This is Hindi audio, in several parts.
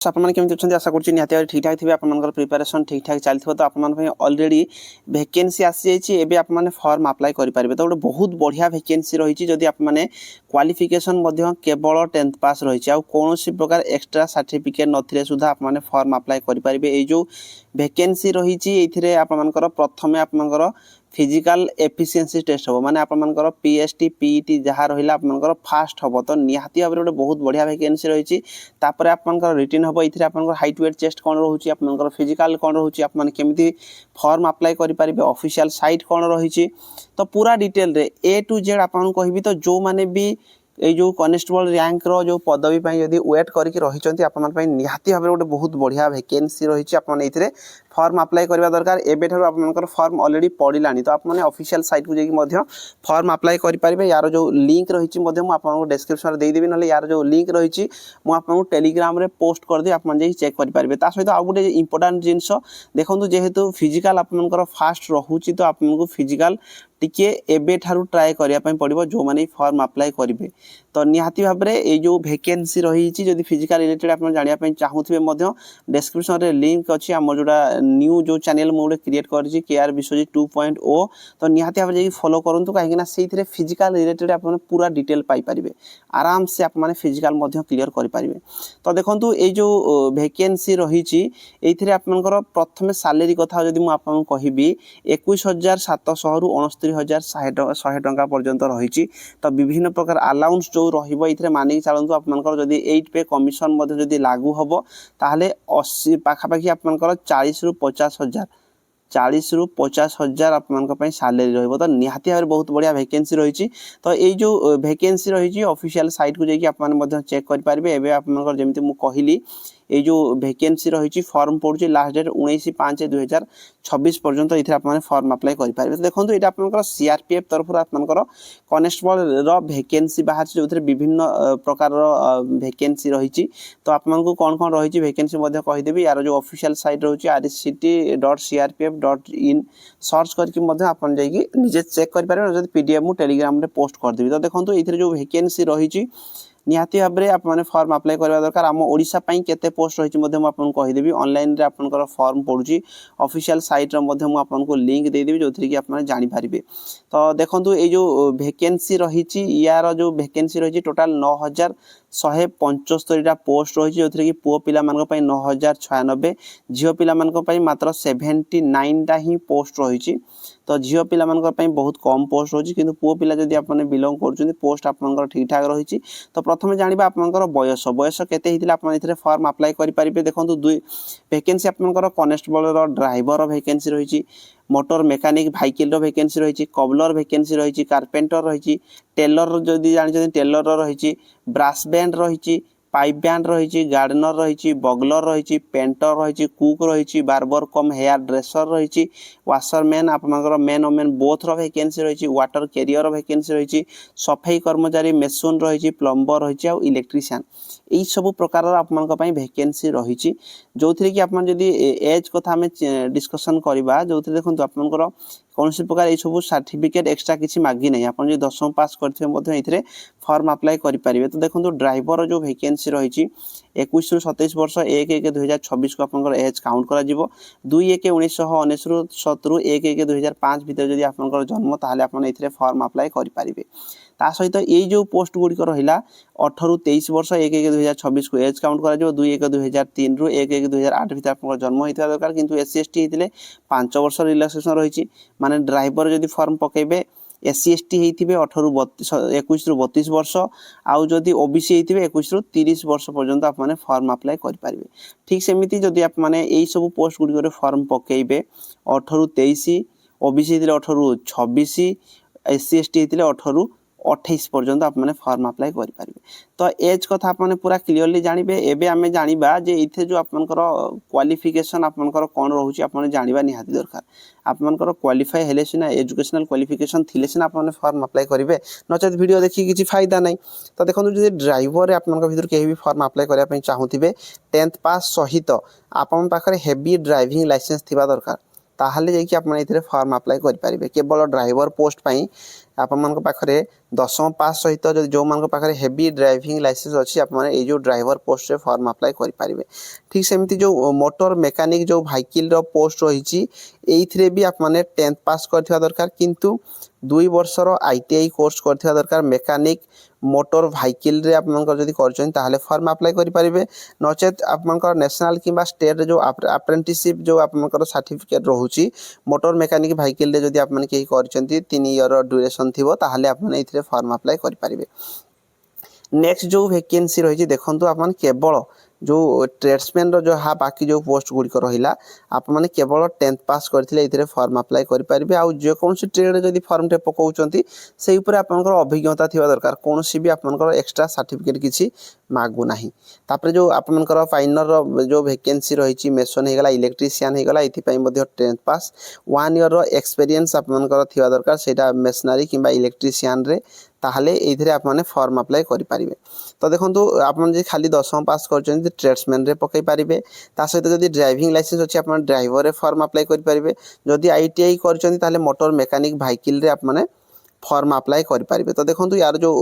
आपने केमी अच्छा आशा करुँच निहती ठीक ठाक थे आप प्रिपेरेसन ठीक ठाक चलती तो आपने अलरेडी वैकेंसी आसी जाइए आपने फॉर्म अप्लाई करेंगे तो गोटे बहुत बढ़िया वैकेंसी रही जदि आपने क्वालिफिकेशन केवल 10th पास रही कौन प्रकार एक्सट्रा सर्टिफिकेट नथिले सुधा आपने फॉर्म अप्लाई करेंगे ये जो वैकेंसी रही आपर प्रथम आपंकर फिजिकल एफिशिएंसी टेस्ट हम माने आपनकर पीएसटी पीईटी जहाँ रहा आपनकर फास्ट हम तो निहाती भाव गोटे बहुत बढ़िया वैकेंसी रही तापर आपनकर रिटर्न हम ये आपनकर हाइट वेट चेस्ट कौन रोचे आपनकर फिजिकल कौन रोचे आपने केमी फॉर्म अप्लाई करेंगे ऑफिशियल साइट कौन रही तो पूरा डिटेल रे ए टू जेड आपन कहबी तो जो माने भी ये जो कनेस्टेबल रैंक रो जो पदवी जदि वेट करके रही आपंपाई निहाती भाव गोटे बहुत बढ़िया वैकेंसी रही आपने फॉर्म अप्लाई करवा दरकार एबेठार आपनकर फॉर्म ऑलरेडी पड़िलानी तो आपने ऑफिशियल साइट को जाकि फॉर्म अप्लाई करेंगे यार जो लिंक रही आपको डिस्क्रिप्शन देदेवी ना यार जो लिंक रही मुझे टेलीग्राम रे पोस्ट करदे आप चेक करेंगे सहित आउ गोटे इंपोर्टाट जिनस देखो जेहेतु फिजिकल आपनकर फास्ट रोचे तो आपको फिजिकल टिके एबे ठारू ट्राए करने पड़ो जो मैंने फॉर्म अप्लाई करेंगे तो निहाती भाव में ये जो वैकेंसी रही जदि फिजिकल रिलेटेड आप जानापी चाहूबे डिस्क्रिप्शन रे लिंक अच्छी आम जोड़ा न्यू जो चैनल मुझे क्रिएट करी केआर विश्वजीत 2.0 तो निहाती भाव जाकि फॉलो करूँ कहीं फिजिकल रिलेटेड आप पूरा डिटेल पाइपर आराम से आप फिजिकल क्लियर करेंगे तो देखो ये जो वैकेंसी रही आपंकर प्रथम सालेरी कथा जब मुझे कहबी 21,700 रु 69,100 टंका पर्यंत रही तो विभिन्न प्रकार अलाउंस जो रही मानिक चलतु आपंकर जब 8 पे कमिशन जदि लागू हम ताहले 80 पाखापाखि आपंकर 40 रु 50,000 40 रु 50,000 आपंपाई सालेरी रही तो निहाती भाव बहुत बढ़िया वैकेंसी रही तो ये जो वैकेंसी रही ऑफिशियल साइट को जाकि आप चेक करेंगे एवं आपंकर जमी मुझे कहली ये जो वैकेंसी रही फॉर्म पड़ू लास्ट डेट 19/5/2026 पर्यंत ये आपने फॉर्म अप्लाई करेंगे तो देखो ये आप सीआरपीएफ तरफ आपंकर कनेस्टेबल वैकेंसी बाहर जो विभिन्न प्रकार वैकेंसी रही तो आपको कौन कौन रही वैकेंसी कहीदेवी यार जो ऑफिशियल साइट रही rct.crpf.in सर्च करके आप निजे चेक करेंगे पीडीएफ मुझे टेलीग्राम पोस्ट करदेवी तो देखो ये जो वैकेंसी रही निहाती भाव में आपने फॉर्म अप्लाई करवा दरकार आम ओडिशा केते पोस्ट रही आपको कहीदेवी ऑनलाइन रे आपनकर फॉर्म पड़ू ऑफिशियल साइट आपको लिंक देदेवी जो थी कि आप जानीपारे तो देखो ये जो वैकेंसी रही यार जो वैकेंसी रही टोटाल 9,175 पोस्ट रही जो थी कि पुओ पिला 9,096 झील पिला मात्र 79टा ही पोस्ट रही तो झील पिला बहुत कम पोस्ट रही कि पुओ पिला जब आपने बिलोंग कर पोस्ट आप ठीक ठाक रही तो प्रथम जाना आपंकर बयस बयस केते फॉर्म अप्लाई करेंगे देखो दुई वैकेंसी आपंकर कनेस्टेबल ड्राइवर वैकेंसी रही मोटर मेकानिक भाइकिल वैकेंसी रही कबलर वैकेंसी रही कारपेंटर रही टेलर जदि जानी टेलर रही ब्रास बैंड रही पाइप बैंड रही गार्डनर रही बगलर रही पेंटर रही कुक रही बार्बर कम हेयर ड्रेसर रही वाशरमैन आपंकर मेन और मेन बोथ वैकेंसी रही वाटर कैरियर वैकेंसी रही सफाई कर्मचारी मेसुन रही प्लम्बर रही आ इलेक्ट्रीशियन यही सब प्रकार आपंपाई वैकेंसी रही जो थी कि आप एज कथा आम डिस्कसन करवा जो देखो आपंकर कौन प्रकार ये सब सर्टिफिकेट एक्सट्रा किसी मागी नहीं आप 10वीं पास करेंगे फॉर्म अप्लाई करेंगे तो देखो ड्राइवर जो वैकेंसी रही 21 रु 27 वर्ष 1/1/2026 को आप एज काउंट कर 2/1/1999 रु 1/1/2005 भितर जब आप जन्म ताहले आप फॉर्म अप्लाई करेंगे ता सहित ये जो पोस्ट गुड़िक रहा 18 रु 23 वर्ष 1/1/2026 को एज काउंट कर 2/1/2003 रु 1/1/2008 भितर आप जन्म होता दरकार किंतु SC ST होते 5 वर्ष रिलैक्सेशन रही माने ड्राइवर जदि फॉर्म पकेबे SC ST होते 21 रु 32 वर्ष आउ जदि OBC होते 21 रु 30 वर्ष पर्यंत आपने फॉर्म अप्लाई करेंगे ठीक सेमती जदि आपने यही सब पोस्ट गुड़िक फॉर्म पकेबे 18 रु 23 OBC होते 18 रु 26 SC ST होते 18 रु 28 पर्यंत आपने फॉर्म अप्लाई करेंगे तो एज कथा आपने पूरा क्लीयरली जानवे एवं आम जाना जे इथे जो आपंकर क्वालिफिकेशन आपंकर कौन रोचे आप जाना निहाती दरकार आपंकर क्वालिफाई हेले सीना एजुकेशनल क्वालिफिकेशन थिले सीना आपने फॉर्म अप्लाई करेंगे नचेत वीडियो देखिए किसी फायदा नहीं तो देखो जो ड्राइवर आपन भर कहीं भी फॉर्म अप्लाई करने चाहूबे 10th पास सहित आपन पाखरे हेवी ड्राइविंग लाइसेंस थिबा दरकार ताहले जाकि आप फॉर्म अप्लाई करेंगे केवल ड्राइवर पोस्ट पाई आप पाखरे दशम पास सहित जदि जो मान पाखे हेवी ड्राइविंग लाइसेंस अच्छी आपने जो ड्राइवर पोस्ट रे फॉर्म अप्लाई करेंगे। ठीक सेमती जो मोटर मेकानिक जो व्हीकल पोस्ट रही भी आपने 10th पास करथिबा दरकार किंतु 2 वर्षर ITI कोर्स करथिबा दरकार मेकानिक मोटर व्हीकल रे आपनकर जदि करछन ताहले फॉर्म अप्लाई करि परिबे नचेत आपनकर नेशनल किबा स्टेट जो अप्रेंटिसशिप जो आपनकर सर्टिफिकेट रहउची मोटर मेकानिक व्हीकल रे जदि आपन के करछंती 3 ईयर ड्यूरेशन थिबो ताहले आपन इथिरे फॉर्म अप्लाई करि परिबे। नेक्स्ट जो वैकेंसी रही देखो आपन केवल जो ट्रेड्समैन जो हाँ बाकी जो पोस्ट गुड़िक रहा आपने केवल 10th पास करते फॉर्म अप्लाई करेंगे। आउ जेकोसी ट्रेड जब फॉर्म टे पकाउछंती से ऊपर आपनकर अभिज्ञता थिबा दरकार कौन भी आपनकर एक्स्ट्रा सर्टिफिकेट किसी मागु नाही। तापर जो आपनकर फाइनर जो वैकेंसी रही मेसन होगला इलेक्ट्रीशियन होगला ये 10th पास 1 ईयर एक्सपीरियंस आपनकर थिबा दरकार सेटा मेसनरी किंबा इलेक्ट्रीशियन रे ताहले एथिरे आपने फॉर्म अप्लाई करि परिबे। तो देखंतु आपन जे खाली 10th पास करछन ट्रेड्समैन रे पकई पारिबे ता सहित जदि ड्राइविंग लाइसेंस अछि आपन ड्राइवर रे फॉर्म अप्लाई करि परिबे। जदि ITI करछन ताहले मोटर मेकानिक व्हीकल रे आपने फॉर्म अप्लाई करि परिबे। तो देखंतु यार जो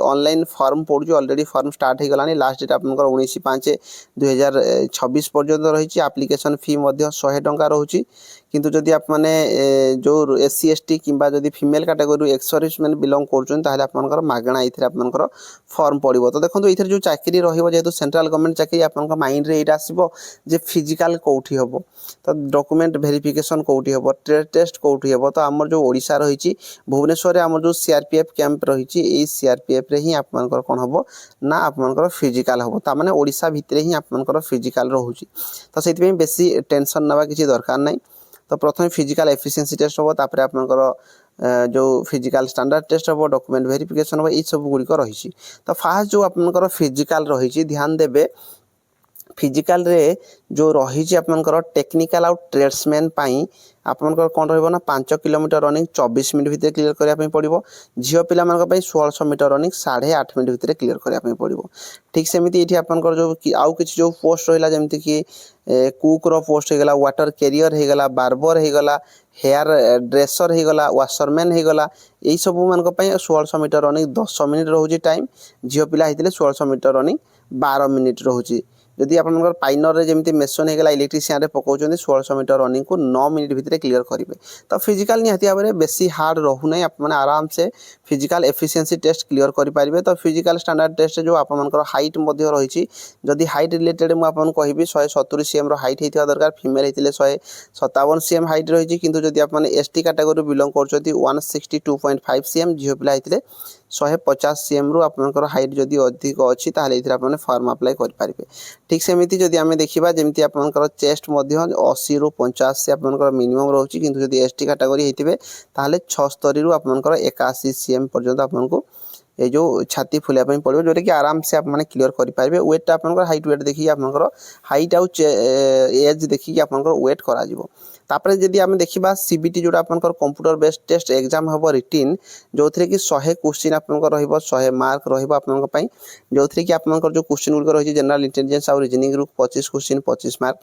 ऑनलाइन फॉर्म पड़ू ऑलरेडी फॉर्म स्टार्ट हो गलानी लास्ट डेट आपनकर 19/5/2026 पर्यंत रही एप्लिकेशन फी मध्य 100 टंका रहउची किंतु जदि आप माने जो SC ST किंबा जदि female category ex serviceman belong करछन ताहले आपनकर मागणा इथिरे आपनकर फॉर्म पड़िबो। तो देखंतु इथिरे जो चाकरी रहिबो जेतु सेंट्रल गवर्नमेंट चाकरी आपनकर माइंड रे एटा आसीबो जे फिजिकल कोठी हबो तो डॉक्यूमेंट वेरिफिकेशन कोठी हबो ट्रेड टेस्ट कोठी हबो। तो हमर जो ओडिसा रहिची भुवनेश्वर आम जो CRPF कैंप रही CRPF रे ही आपनकर कोन हबो ना आपनकर फिजिकल हबो ता माने ओडिसा भितरे ही आपनकर फिजिकल रहउची। तो सेति पे बेसी टेंशन नबा किछि दरकार नै। तो प्रथम फिजिकल एफिशिएंसी टेस्ट हबो तापर आपनकर जो फिजिकल स्टैंडर्ड टेस्ट हबो डॉक्यूमेंट वेरिफिकेशन हबो ई सब गुडी को रहिची। तो फास्ट जो आपनकर फिजिकल रहिची ध्यान देबे फिजिकल रे जो रही आपनकर टेक्निकल आउ ट्रेड्समैन पाई आपनकर कौन रहिबो ना 5 किलोमीटर रनिंग 24 मिनिट भितर क्लियर करिया पई पड़िबो। झियो पिला मानक पई 1600 मीटर रनिंग 8.5 मिनिट भितर क्लियर करिया पई पड़िबो। ठीक सेमिति एठी आपनकर जो आउ किछि जो पोस्ट रहिला जेमति कि कुक रो पोस्ट हेगला वाटर कैरियर हेगला बार्बर हेगला हेयर ड्रेसर हेगला वाशरमैन हेगला एई सब मानक पई 1600 मीटर रनिंग 10 मिनिट रहउची टाइम झियो पिला हितले 1600 मीटर रनिंग 12 मिनिट रहउची। जदि आपनकर पाइनर रे जेमति मेसन हेगला इलेक्ट्रीशियन रे पकाउछन 1600 मीटर रनिंग को 9 मिनिट भितर क्लियर करिवे। तो फिजिकल निहाती भाबरे बेसी हार्ड रहु नै आप माने आराम से फिजिकल एफिशिएंसी टेस्ट क्लियर करि पारिबे। तो फिजिकल स्टैंडर्ड टेस्ट जो आपनकर हाइट मध्य रहिछि जदि हाइट रिलेटेड मु आपन कहिबी 170 cm रो हाइट हेतिया दरकार फीमेल हेतिले 157 cm हाइट रहिछि किंतु जदि आप माने ST कैटेगरी बिलोंग करछथि 162.5 cm झियो पिला हेतिले 150 cm रु आपनकर हाइट जदि अधिक अछि ताहले इथरा आपने फॉर्म अप्लाई करि पारिबे। ठीक सेमिति जदि आमे देखिबा जेमति आपनकर चेस्ट मध्य 80 रु 50 से आपनकर मिनिमम रहउछि किंतु जदि ST कैटेगरी हेतिबे ताहले 76 रु आपनकर 81 cm पर्यंत आपनको ए जो छाती फुलिया पई पड़िबो जोटे कि आराम से आप माने क्लियर करि पारिबे। वेट आपनकर हाइट वेट देखि आपनकर हाइट आउ एज देखि आपनकर वेट करा जिवो। तापर जदि आमे देखिबा CBT जोटा आपनकर कंप्यूटर बेस्ड टेस्ट एग्जाम हबो रिटिन जोथरे कि 100 क्वेश्चन आपनकर रहइबो 100 मार्क रहइबो आपनकर पई जोथरे कि आपनकर जो क्वेश्चन गुल रहिछि जनरल इंटेलिजेंस और रीजनिंग रु 25 क्वेश्चन 25 मार्क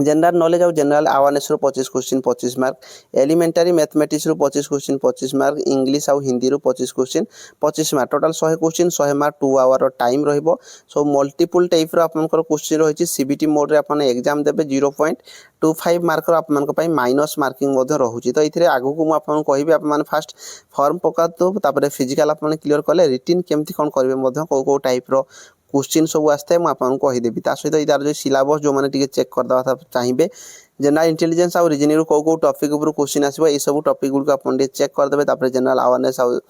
जनरल नॉलेज और जनरल अवेयरनेस रो 25 क्वेश्चन 25 मार्क एलिमेंटरी मैथमेटिक्स रो 25 क्वेश्चन 25 मार्क इंग्लिश और हिंदी रो 25 question 25 mark total 100 question 100 mark 2 hour time रहिबो। सो मल्टीपल टाइप रो आपनकर क्वेश्चन रहिछि CBT मोड रे आपन एग्जाम देबे 0.25 मार्क रो आपनकर पई माइनस मार्किंग मध्य रहउछि। तो इथिरे आगु को मु आपन कहिबे आप माने फास्ट फॉर्म पका तो तापर फिजिकल आपन क्लियर करले रिटिन केमति कोन करबे मध्य को टाइप रो क्वेश्चन सब आस्ते मु आपन कहि देबी। ता सहित इदार जो सिलेबस जो माने टिके चेक कर दवा था चाहिबे जनरल इंटेलिजेंस और रीजनिंग रो को टॉपिक ऊपर क्वेश्चन आसीबो ए सब टॉपिक गुल को आपन टिके चेक कर देबे। तापर जनरल अवेयरनेस और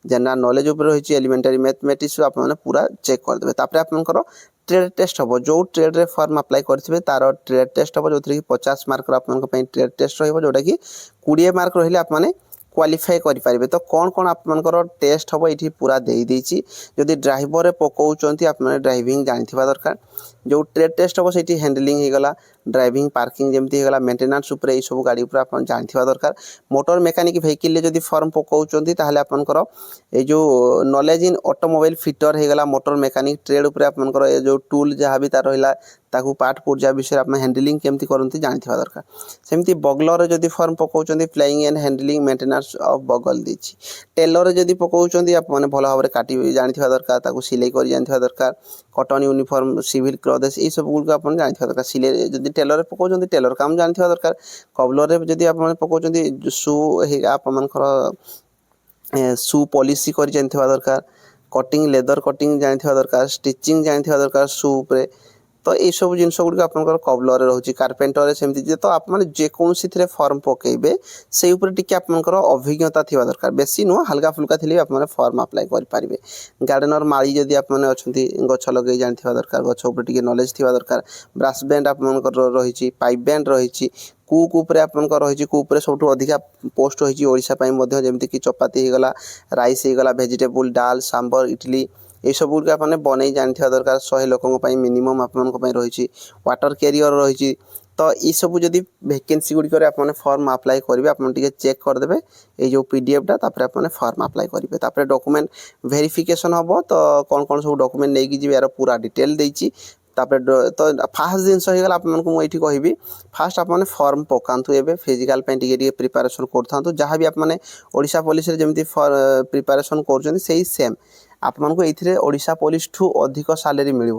जनरल नॉलेज ऊपर रहिछि एलिमेंटरी मैथमेटिक्स रो आपन पूरा चेक कर देबे। तापर आपन करो ट्रेड टेस्ट हबो जो ट्रेड रे फॉर्म अप्लाई करथिबे तार ट्रेड टेस्ट हबो जोथि 50 मार्क रो आपन पई ट्रेड टेस्ट रहइबो जोटा कि 20 मार्क रहिले आप माने क्वालिफाई करि पारिबे। तो कोन कोन आपनकर टेस्ट हबो इठी पूरा देई देछि जदि ड्राइवर रे पकाउचंती आप माने ड्राइविंग जानिथिबा दरकार जो ट्रेड टेस्ट हबो सेठी हैंडलिंग हेगला ड्राइविंग पार्किंग जेमति हेगला मेंटेनेंस ऊपर ए सब गाड़ी ऊपर आपन जानिथिबा दरकार। मोटर मेकानिक व्हीकल ले जदि फॉर्म पकाउचंती ताहले आपनकर ए जो नॉलेज इन ऑटोमोबाइल फिटर हेगला मोटर मेकानिक ट्रेड ऊपर आपनकर ए जो टूल जहा भी तार रहिला ताकू पार्ट पुर्जा विषय आप हैंडलिंग केमती करती जानी दरकार सेमती बगलर जदि फॉर्म पकाउछन्ती flying and handling maintenance of बगल देछि टेलर जदि पकाउछन्ती आप माने भल भाव काटी जानी दरकार ताकू सिलाई कर जानी दरकार कटन यूनिफॉर्म सिविल क्लोथ्स ये सब गुड़ आप जानी दरकार सिलाई जदि टेलर पकाउछन्ती टेलर काम जानी दरकार कबलर जदि आप पकाउछन्ती शू आप शू पॉलिसी कर जानी दरकार कटिंग लेदर कटिंग जानी दरकार स्टिचिंग जानी दरकार शू उपरे तो ये सब जिन गुड़ आपंकर कबलर रोचे कार्पेंटर सेमती तो आप जेकोसी फॉर्म पकेबे से टी आपंकर अभिज्ञता थी दरकार बेसी नुह हल्का फुल्का थी आप फॉर्म अप्लाई करेंगे गार्डेनर माली जदि आप गछ लगे जानी दरकार गछ टी नॉलेज थी दरकार ब्रास बैंड आपंकर रही पाइप बैंड रही कुक उपरे आपंकर रही कुक सब अधिका पोस्ट रही ओडिशा जमीक कि चपाती होगला राइस होगला भेजिटेबल डाल सांबर इडली ये सब गुड़ आपने बन जानी दरकार 100 लोक मिनिमम आप रही वाटर कैरियर रही तो ये सब जदि वैकेंसी गुड़िक आपने फॉर्म अप्लाई करेंगे आपने चेक करदे ये जो पीडीएफ टापर आपने फॉर्म अप्लाई करेंगे डॉक्यूमेंट वेरिफिकेशन हम तो कौन कौन सब डॉक्यूमेंट नहीं जी यार पूरा डिटेल देती तो फास्ट जिनस होगा आपको मुझे कहि फास्ट आपने फॉर्म पकातु ए फिजिकाल प्रिपेरेसन कर जहाँ भी आपने ओडिशा पुलिस जमी प्रिपेरेसन कर सेम आपको ये ओडिशा पुलिस ठू अधिक सैलरी मिल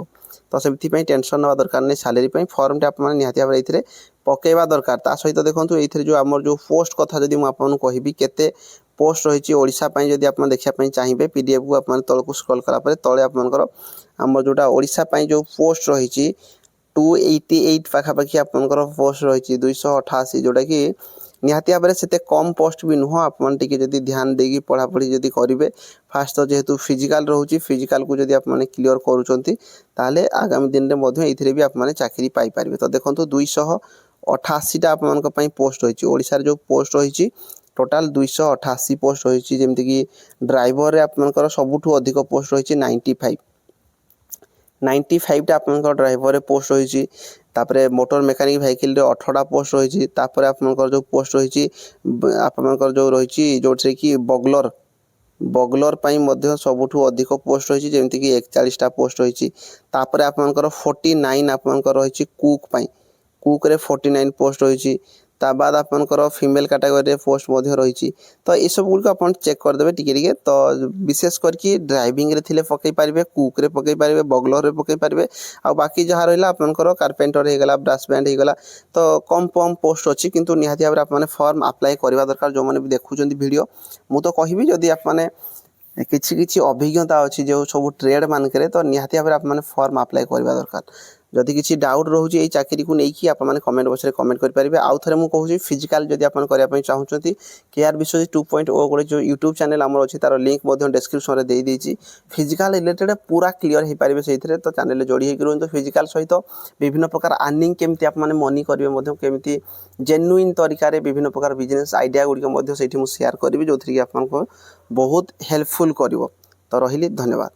तो से टेंशन ना दरकार नहीं सैलरी फॉर्म टे आपने निहाती भाव ये पकेवा दरकार ता सहित देखो ये जो आम जो पोस्ट कथा जब मुझे कहि केते पोस्ट रही ओडिशा जदि आप देखा चाहिए पीडीएफ को आप तलक स्क्रॉल कलापर तले आपंकर आम जोटा ओडिशा जो पोस्ट रही 288 पाखापाखि आपंकर पोस्ट रही 288 जोटा कि निहाती भाव से कम पोस्ट भी नुह आपड़ी ध्यान देगी पढ़ापढ़ी जदि करेंगे फास्ट तो जेहेतु फिजिकाल रोचे फिजिकाल को जब आप क्लीयर करुँच आगामी दिन में ये भी आप चाकरी पाइपर तो देखो 288 आप पोस्ट रही ओडिशा जो पोस्ट रही टोटाल 288 पोस्ट रही जमीक कि ड्राइवर आपंकर सबुठ अधिक पोस्ट रही 95 टा आपंकर ड्राइवर पोस्ट रही तापरे मोटर मेकानिक व्हीकल 18टा पोस्ट रही आपंकर जो पोस्ट रही आपंकर जो रही जो कि बगलर बगलर सबुठ अधिक पोस्ट रही जमीक कि 41टा पोस्ट रही आपंकर 49 आपंकर रही कुक रे 49 पोस्ट रही बाद आपंकर फीमेल कैटेगरी पोस्ट रही तो ये सब गुड़ आप चेक करदे टिके तो विशेष करके ड्राइविंग रे थिले पकई पारे कुक रे पकई पारे बगलर रे पकई पारे आ बाकी जहाँ रहा आपंकर कार्पेंटर होगला ब्रास बैंड होगला तो कम कम पोस्ट अच्छी किंतु निहाती भाव आपने फॉर्म अप्लाई करवा दरकार जो मैंने भी देखुं वीडियो मु तो कहि जदि आपने किसी अभिज्ञता अच्छी जो सब ट्रेड मानक तो निहाती भाव आपने फॉर्म अप्लाई करवा दरकार जदि किसी डाउट रोचे ये चाकरी को लेकिन आपने कमेंट बॉक्स में कमेंट करेंगे आउ थे मुझे कहूँ फिजिकाल जदि आप करने चाहते केआर विश्वजित 2.0 गोटे जो यूट्यूब चैनल आमर अच्छी तार लिंक डिस्क्रिप्शन में देदेजी फिजिकाल रिलेटेड पूरा क्लीयर हो पारे से तो चैनल जोड़ी होकर रुहतु फिजिकाल सहित विभिन्न प्रकार अर्निंग केमती आप मनी करेंगे केमती जेन्युइन तरीके विभिन्न प्रकार बिजनेस आइडिया गुड़िक से शेयर करी जो थी आपको बहुत हेल्पफुल कर तो रही धन्यवाद।